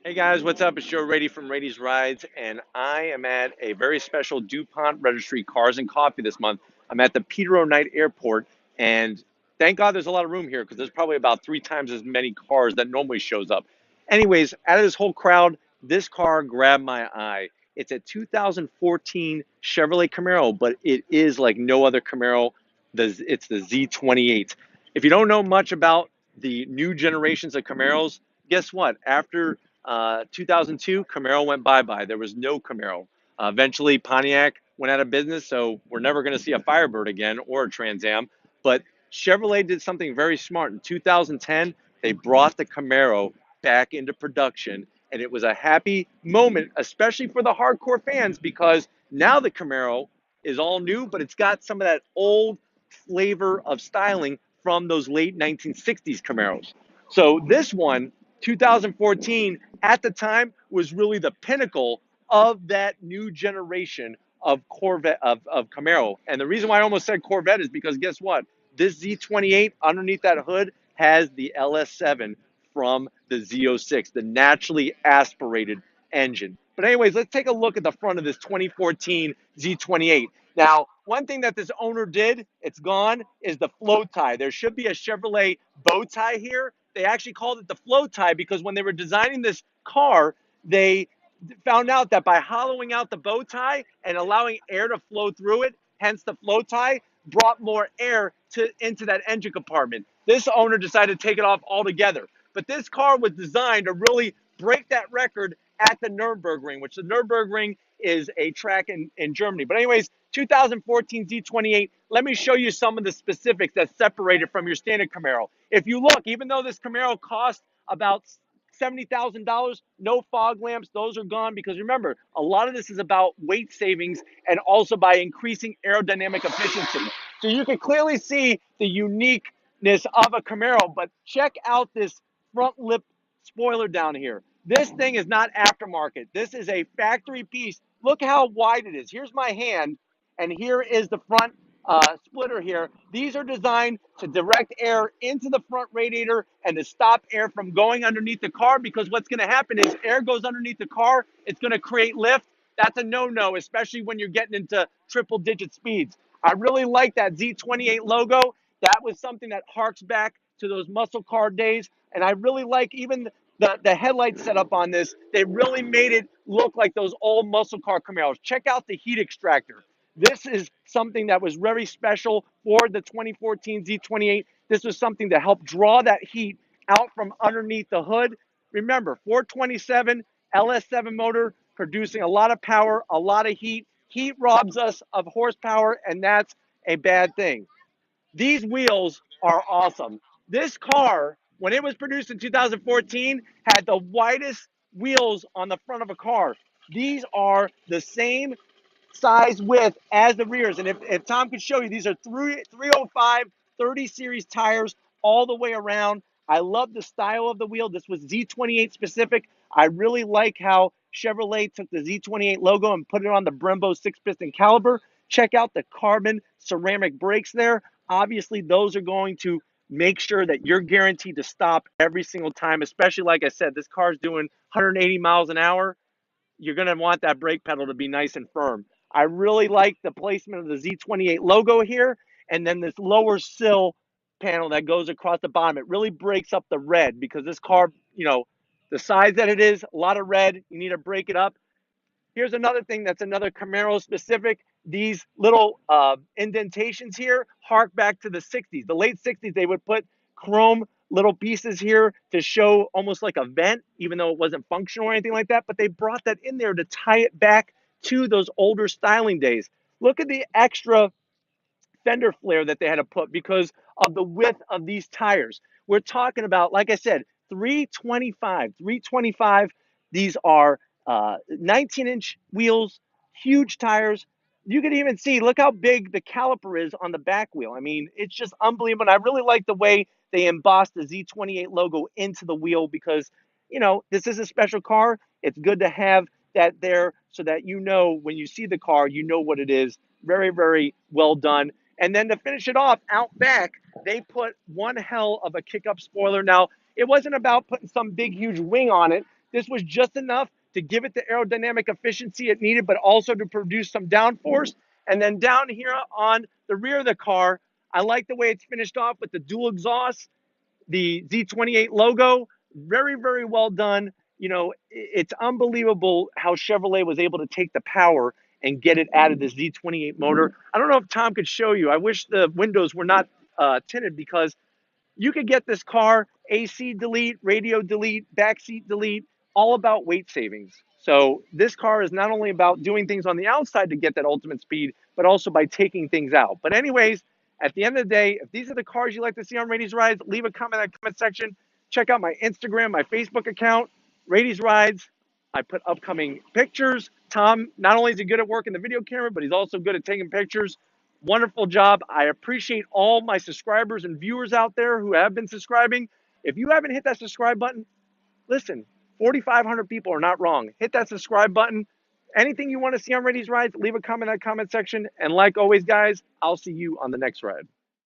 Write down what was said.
Hey guys, what's up? It's Joe Raiti from Raiti's Rides, and I am at a very special DuPont Registry Cars and Coffee this month. I'm at the Peter O'Knight Airport, and thank God there's a lot of room here because there's probably about 3 times as many cars that normally shows up. Anyways, out of this whole crowd, this car grabbed my eye. It's a 2014 Chevrolet Camaro, but it is like no other Camaro. It's the Z28. If you don't know much about the new generations of Camaros, guess what? After 2002, Camaro went bye-bye. There was no Camaro. Eventually, Pontiac went out of business, so we're never going to see a Firebird again or a Trans Am. But Chevrolet did something very smart. In 2010, they brought the Camaro back into production, and it was a happy moment, especially for the hardcore fans, because now the Camaro is all new, but it's got some of that old flavor of styling from those late 1960s Camaros. So this one, 2014, at the time was really the pinnacle of that new generation of Corvette of Camaro. And the reason why I almost said Corvette is because guess what? This Z28 underneath that hood has the LS7 from the Z06, the naturally aspirated engine. But anyways, let's take a look at the front of this 2014 Z28. Now, one thing that this owner did, it's gone, is the flow tie. There should be a Chevrolet bow tie here. They actually called it the flow tie because when they were designing this car, they found out that by hollowing out the bow tie and allowing air to flow through it, hence the flow tie, brought more air into that engine compartment. This owner decided to take it off altogether. But this car was designed to really break that record at the Nürburgring, which the Nürburgring is a track in Germany. But anyways, 2014 Z28, let me show you some of the specifics that separate it from your standard Camaro. If you look, even though this Camaro cost about $70,000, no fog lamps, those are gone because remember, a lot of this is about weight savings and also by increasing aerodynamic efficiency. So you can clearly see the uniqueness of a Camaro, but check out this front lip spoiler down here. This thing is not aftermarket. This is a factory piece. Look how wide it is. Here's my hand, and here is the front splitter here. These are designed to direct air into the front radiator and to stop air from going underneath the car because what's going to happen is air goes underneath the car. It's going to create lift. That's a no-no, especially when you're getting into triple-digit speeds. I really like that Z28 logo. That was something that harks back to those muscle car days. And I really like even the headlight setup on this. They really made it look like those old muscle car Camaros. Check out the heat extractor. This is something that was very special for the 2014 Z28. This was something to help draw that heat out from underneath the hood. Remember, 427 LS7 motor producing a lot of power, a lot of heat. Heat robs us of horsepower, and that's a bad thing. These wheels are awesome. This car, when it was produced in 2014, had the widest wheels on the front of a car. These are the same size width as the rears. And if Tom could show you, these are 305 30 series tires all the way around. I love the style of the wheel. This was Z28 specific. I really like how Chevrolet took the Z28 logo and put it on the Brembo 6-piston caliber. Check out the carbon ceramic brakes there. Obviously, those are going to make sure that you're guaranteed to stop every single time, especially like I said, this car is doing 180 miles an hour. You're going to want that brake pedal to be nice and firm. I really like the placement of the Z28 logo here, and then this lower sill panel that goes across the bottom. It really breaks up the red because this car, the size that it is, a lot of red, you need to break it up. Here's another thing that's another Camaro specific. These little indentations here hark back to the 60s. The late 60s, they would put chrome little pieces here to show almost like a vent, even though it wasn't functional or anything like that. But they brought that in there to tie it back to those older styling days. Look at the extra fender flare that they had to put because of the width of these tires. We're talking about, like I said, 325. These are 19-inch wheels, huge tires. You can even see, look how big the caliper is on the back wheel. I mean, it's just unbelievable. And I really like the way they embossed the Z28 logo into the wheel because, this is a special car. It's good to have that there so that when you see the car, you know what it is. Very, very well done. And then to finish it off, out back, they put one hell of a kick-up spoiler. Now, it wasn't about putting some big, huge wing on it. This was just enough to give it the aerodynamic efficiency it needed, but also to produce some downforce. And then down here on the rear of the car, I like the way it's finished off with the dual exhaust, the Z28 logo. Very, very well done. You know, it's unbelievable how Chevrolet was able to take the power and get it out of this Z28 motor. I don't know if Tom could show you. I wish the windows were not tinted, because you could get this car AC delete, radio delete, backseat delete, all about weight savings. So this car is not only about doing things on the outside to get that ultimate speed, but also by taking things out. But anyways, at the end of the day, if these are the cars you like to see on Raiti's Rides, leave a comment in the comment section. Check out my Instagram, my Facebook account, Raiti's Rides. I put upcoming pictures. Tom, not only is he good at working the video camera, but he's also good at taking pictures. Wonderful job. I appreciate all my subscribers and viewers out there who have been subscribing. If you haven't hit that subscribe button, listen, 4,500 people are not wrong. Hit that subscribe button. Anything you want to see on Raiti's Rides, leave a comment in the comment section. And like always, guys, I'll see you on the next ride.